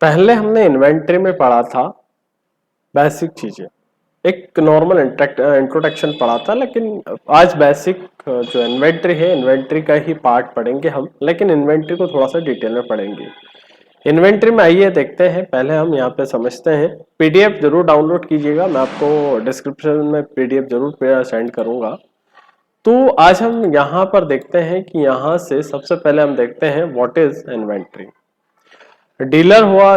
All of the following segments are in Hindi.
पहले हमने इन्वेंट्री में पढ़ा था बेसिक चीजें, एक नॉर्मल इंट्रोडक्शन पढ़ा था, लेकिन आज बेसिक जो इन्वेंट्री है इन्वेंट्री का ही पार्ट पढ़ेंगे हम, लेकिन इन्वेंट्री को थोड़ा सा डिटेल में पढ़ेंगे। इन्वेंट्री में आइए देखते हैं, पहले हम यहाँ पे समझते हैं। पीडीएफ जरूर डाउनलोड कीजिएगा, मैं आपको डिस्क्रिप्शन में पीडीएफ जरूर सेंड करूंगा। तो आज हम यहाँ पर देखते हैं कि यहाँ से सबसे पहले हम देखते हैं व्हाट इज इन्वेंट्री। डीलर हुआ,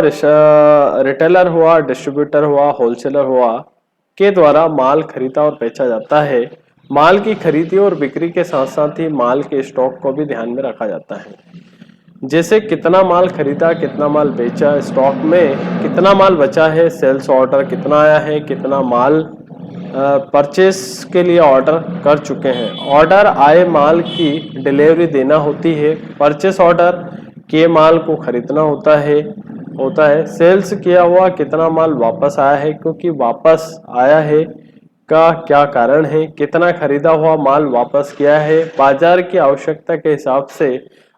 रिटेलर हुआ, डिस्ट्रीब्यूटर हुआ, होलसेलर हुआ के द्वारा माल खरीदा और बेचा जाता है। माल की खरीदी और बिक्री के साथ साथ ही माल के स्टॉक को भी ध्यान में रखा जाता है, जैसे कितना माल खरीदा, कितना माल बेचा, स्टॉक में कितना माल बचा है, सेल्स ऑर्डर कितना आया है, कितना माल परचेस के लिए ऑर्डर कर चुके हैं, ऑर्डर आए माल की डिलीवरी देना होती है, परचेस ऑर्डर के माल को खरीदना होता है सेल्स किया हुआ कितना माल वापस आया है, क्योंकि वापस आया है का क्या कारण है, कितना खरीदा हुआ माल वापस किया है, बाजार की आवश्यकता के हिसाब से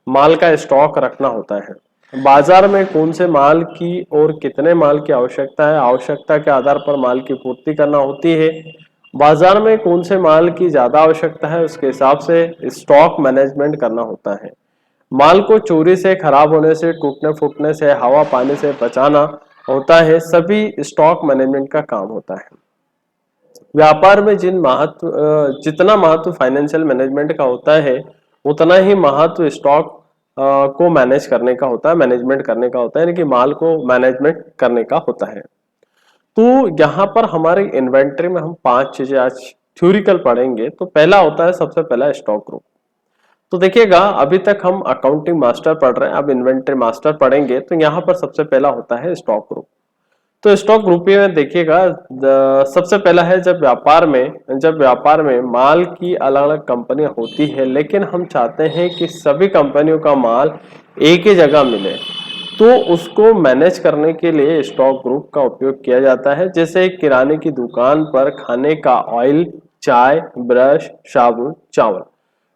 माल का स्टॉक रखना होता है। बाजार में कौन से माल की और कितने माल की आवश्यकता है, आवश्यकता के आधार पर माल की पूर्ति करना होती है। बाजार में कौन से माल की ज्यादा आवश्यकता है, उसके हिसाब से स्टॉक मैनेजमेंट करना होता है। माल को चोरी से, खराब होने से, टूटने फूटने से, हवा पानी से बचाना होता है, सभी स्टॉक मैनेजमेंट का काम होता है। व्यापार में जितना महत्व फाइनेंशियल मैनेजमेंट का होता है, उतना ही महत्व स्टॉक को मैनेज करने का होता है, मैनेजमेंट करने का होता है, यानी कि माल को मैनेजमेंट करने का होता है। तो यहाँ पर हमारे इन्वेंट्री में हम 5 चीजें आज थ्योरिकल पढ़ेंगे। तो पहला होता है, सबसे पहला स्टॉक ग्रुप। तो देखिएगा, अभी तक हम अकाउंटिंग मास्टर पढ़ रहे हैं, अब इन्वेंट्री मास्टर पढ़ेंगे। तो यहाँ पर सबसे पहला होता है स्टॉक ग्रुप। तो स्टॉक ग्रुपिंग में देखिएगा, सबसे पहला है जब व्यापार में माल की अलग अलग कंपनियां होती है, लेकिन हम चाहते हैं कि सभी कंपनियों का माल एक ही जगह मिले, तो उसको मैनेज करने के लिए स्टॉक ग्रुप का उपयोग किया जाता है। जैसे किराने की दुकान पर खाने का ऑयल, चाय, ब्रश, साबुन, चावल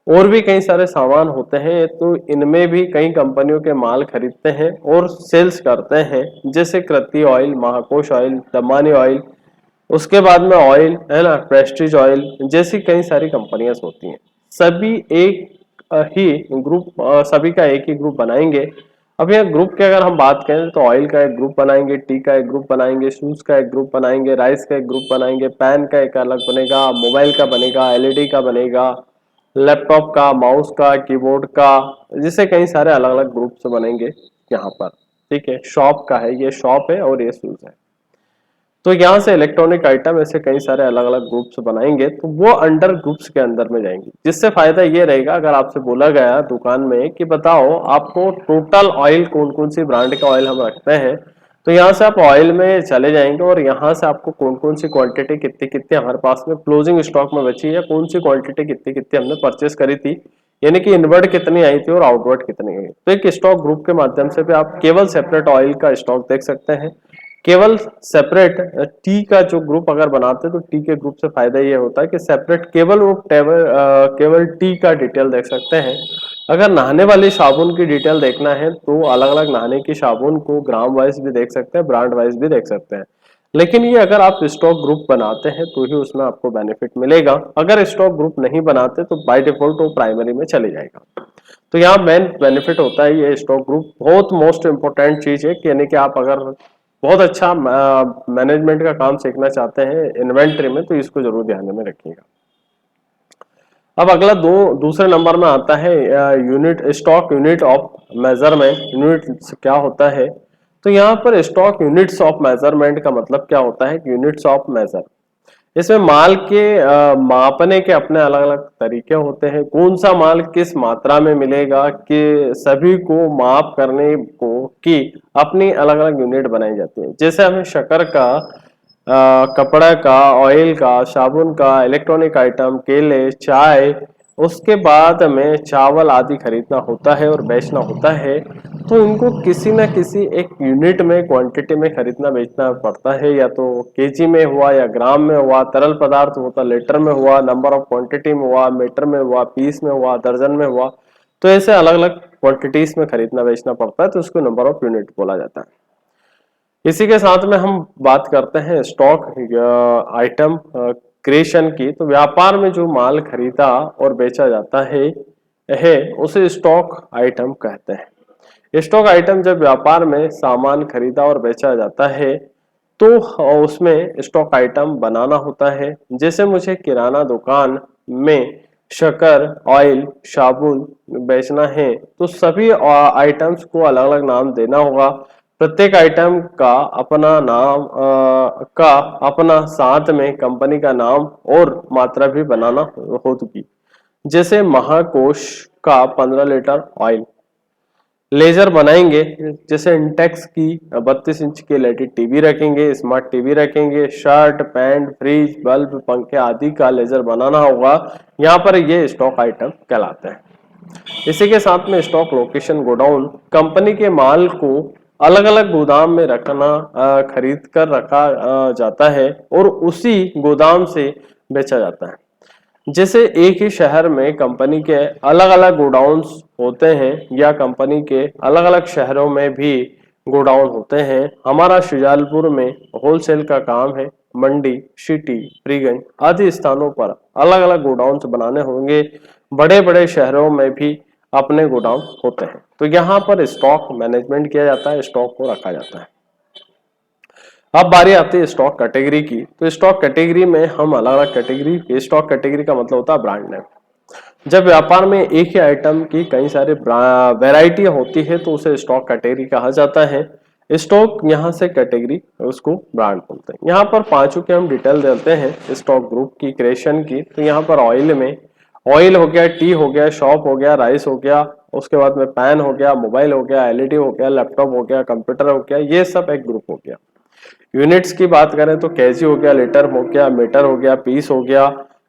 और भी कई सारे सामान होते हैं, तो इनमें भी कई कंपनियों के माल खरीदते हैं और सेल्स करते हैं, जैसे कृति ऑयल, महाकोश ऑयल, दमानी ऑयल, उसके बाद में ऑयल है ना, प्रेस्टीज ऑयल, जैसी कई सारी कंपनियां होती हैं। सभी एक ही सभी का एक ही ग्रुप बनाएंगे। अब यह ग्रुप की अगर हम बात करें तो ऑयल का एक ग्रुप बनाएंगे, टी का एक ग्रुप बनाएंगे, शूज का एक ग्रुप बनाएंगे, राइस का एक ग्रुप बनाएंगे, पैन का एक अलग बनेगा, मोबाइल का बनेगा, एलईडी का बनेगा, लैपटॉप का, माउस का, कीबोर्ड का, जिससे कई सारे अलग अलग ग्रुप्स बनेंगे यहाँ पर। ठीक है, शॉप का है, ये शॉप है और ये शूज है। तो यहाँ से इलेक्ट्रॉनिक आइटम, ऐसे कई सारे अलग अलग ग्रुप्स बनाएंगे, तो वो अंडर ग्रुप्स के अंदर में जाएंगे। जिससे फायदा ये रहेगा, अगर आपसे बोला गया दुकान में कि बताओ आपको टोटल ऑयल कौन कौन सी ब्रांड का ऑयल हम रखते हैं, तो यहाँ से आप ऑयल में चले जाएंगे और यहाँ से आपको कौन कौन सी क्वांटिटी कितनी कितनी हमारे पास में क्लोजिंग स्टॉक में बची है, कौन सी क्वांटिटी कितनी कितनी हमने परचेस करी थी, यानी कि इनवर्ड कितनी आई थी और आउटवर्ड कितनी आई। तो एक स्टॉक ग्रुप के माध्यम से भी आप केवल सेपरेट ऑयल का स्टॉक देख सकते हैं। केवल सेपरेट टी का जो ग्रुप अगर बनाते हैं, तो टी के ग्रुप से फायदा ये होता है कि सेपरेट केवल टी का डिटेल देख सकते हैं। अगर नहाने वाली साबुन की डिटेल देखना है तो अलग अलग नहाने की साबुन को ग्राम वाइज भी देख सकते हैं, ब्रांड वाइज भी देख सकते हैं। लेकिन ये अगर आप स्टॉक ग्रुप बनाते हैं तो ही उसमें आपको बेनिफिट मिलेगा। अगर स्टॉक ग्रुप नहीं बनाते तो बाय डिफॉल्ट वो प्राइमरी में चले जाएगा। तो यहाँ मेन बेनिफिट होता है ये स्टॉक ग्रुप, बहुत मोस्ट इंपोर्टेंट चीज है कि यानी कि आप अगर बहुत अच्छा मैनेजमेंट का काम सीखना चाहते हैं इन्वेंट्री में, तो इसको जरूर ध्यान में रखिएगा। अब अगला दूसरे नंबर में आता है unit, stock unit of measurement. Unit क्या होता है, तो यहाँ पर स्टॉक यूनिट्स ऑफ मेजरमेंट का मतलब क्या होता है, यूनिट्स ऑफ मेजर, इसमें माल के मापने के अपने अलग अलग तरीके होते हैं। कौन सा माल किस मात्रा में मिलेगा, कि सभी को माप करने को की अपनी अलग अलग यूनिट बनाई जाती है। जैसे हमें शक्कर का, कपड़ा का, ऑयल का, साबुन का, इलेक्ट्रॉनिक आइटम, केले, चाय, उसके बाद में चावल आदि खरीदना होता है और बेचना होता है, तो इनको किसी न किसी एक यूनिट में, क्वांटिटी में खरीदना बेचना पड़ता है। या तो केजी में हुआ, या ग्राम में हुआ, तरल पदार्थ होता लीटर में हुआ, नंबर ऑफ क्वांटिटी में हुआ, मीटर में हुआ, पीस में हुआ, दर्जन में हुआ। तो ऐसे अलग अलग क्वांटिटीज में खरीदना बेचना पड़ता है, तो उसको नंबर ऑफ यूनिट बोला जाता है। इसी के साथ में हम बात करते हैं स्टॉक आइटम क्रिएशन की। तो व्यापार में जो माल खरीदा और बेचा जाता है उसे स्टॉक आइटम कहते हैं। स्टॉक आइटम जब व्यापार में सामान खरीदा और बेचा जाता है तो उसमें स्टॉक आइटम बनाना होता है। जैसे मुझे किराना दुकान में शक्कर, ऑयल, साबुन बेचना है तो सभी आइटम्स को अलग अलग नाम देना होगा। प्रत्येक आइटम का अपना नाम का अपना साथ में कंपनी का नाम और मात्रा भी बनाना होगी। जैसे महाकोश का 15 लीटर ऑयल। लेजर बनाएंगे, जैसे इंटेक्स की 32 इंच की एलईडी टीवी रखेंगे, स्मार्ट टीवी रखेंगे, शर्ट, पैंट, फ्रिज, बल्ब, पंखे आदि का लेजर बनाना होगा। यहाँ पर ये स्टॉक आइटम कहलाते हैं। इसी के साथ में स्टॉक लोकेशन गोडाउन, कंपनी के माल को अलग अलग गोदाम में रखना, खरीद कर रखा जाता है और उसी गोदाम से बेचा जाता है। जैसे एक ही शहर में कंपनी के अलग अलग गोडाउन्स होते हैं या कंपनी के अलग अलग शहरों में भी गोडाउन होते हैं। हमारा शुजालपुर में होलसेल का काम है। मंडी, सिटी, फ्रीगंज आदि स्थानों पर अलग अलग गोडाउन्स बनाने होंगे। बड़े बड़े शहरों में भी अपने गोडाउन होते हैं। तो यहाँ पर स्टॉक मैनेजमेंट किया जाता है, स्टॉक को रखा जाता है। अब बारी आती है स्टॉक कैटेगरी की। तो स्टॉक कैटेगरी में हम अलग अलग कैटेगरी, स्टॉक कैटेगरी का मतलब होता है ब्रांड नेम। जब व्यापार में एक ही आइटम की कई सारे वैरायटी होती है तो उसे स्टॉक कैटेगरी कहा जाता है। स्टॉक यहाँ से कैटेगरी, उसको ब्रांड बोलते हैं। यहाँ पर पांचों के हम डिटेल देते हैं स्टॉक ग्रुप की, क्रिएशन की। तो यहाँ पर ऑयल में ऑयल हो गया, टी हो गया, शॉप हो गया, राइस हो गया, उसके बाद में पैन हो गया, मोबाइल हो गया, एलईडी हो गया, लैपटॉप हो गया, कंप्यूटर हो गया, ये सब एक ग्रुप हो गया। यूनिट्स की बात करें तो केजी हो गया, लीटर हो गया, मीटर हो गया, पीस हो गया,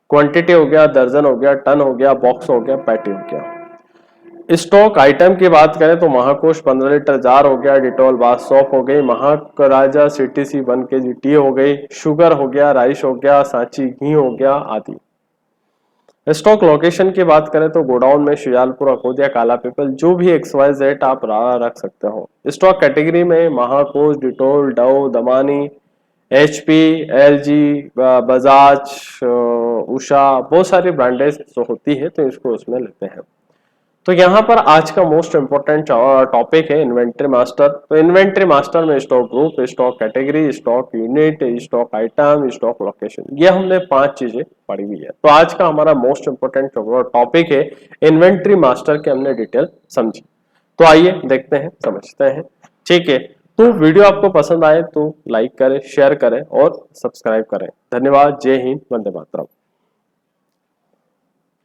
क्वांटिटी हो गया, दर्जन हो गया, टन हो गया, बॉक्स हो गया, पैटी हो गया। स्टॉक आइटम की बात करें तो महाकोश 15 लीटर जार हो गया, डिटॉल बाथ सॉप हो गई, महाराजा सीटीसी 1 केजी टी हो गई, शुगर हो गया, राइस हो गया, सांची घी हो गया आदि। स्टॉक लोकेशन की बात करें तो गोडाउन में शुजालपुर, अकोदिया, काला पीपल, जो भी XYZ आप रख सकते हो। स्टॉक कैटेगरी में Mahakosh, Dettol, Dove, Damani, HP, LG, Bajaj, Usha, बहुत सारी ब्रांडेड होती है तो इसको उसमें लेते हैं। तो यहाँ पर आज का मोस्ट इंपोर्टेंट टॉपिक है इन्वेंट्री मास्टर। तो इन्वेंट्री मास्टर में stock group, stock category, stock unit, stock item, stock location, ये हमने 5 चीजें पढ़ी हुई है। तो आज का हमारा मोस्ट इंपोर्टेंट टॉपिक है इन्वेंट्री मास्टर के, हमने डिटेल समझी। तो आइए देखते हैं, समझते हैं। ठीक है, तो वीडियो आपको पसंद आए तो लाइक करें, शेयर करें और सब्सक्राइब करें। धन्यवाद। जय हिंद, वंदे मातरम।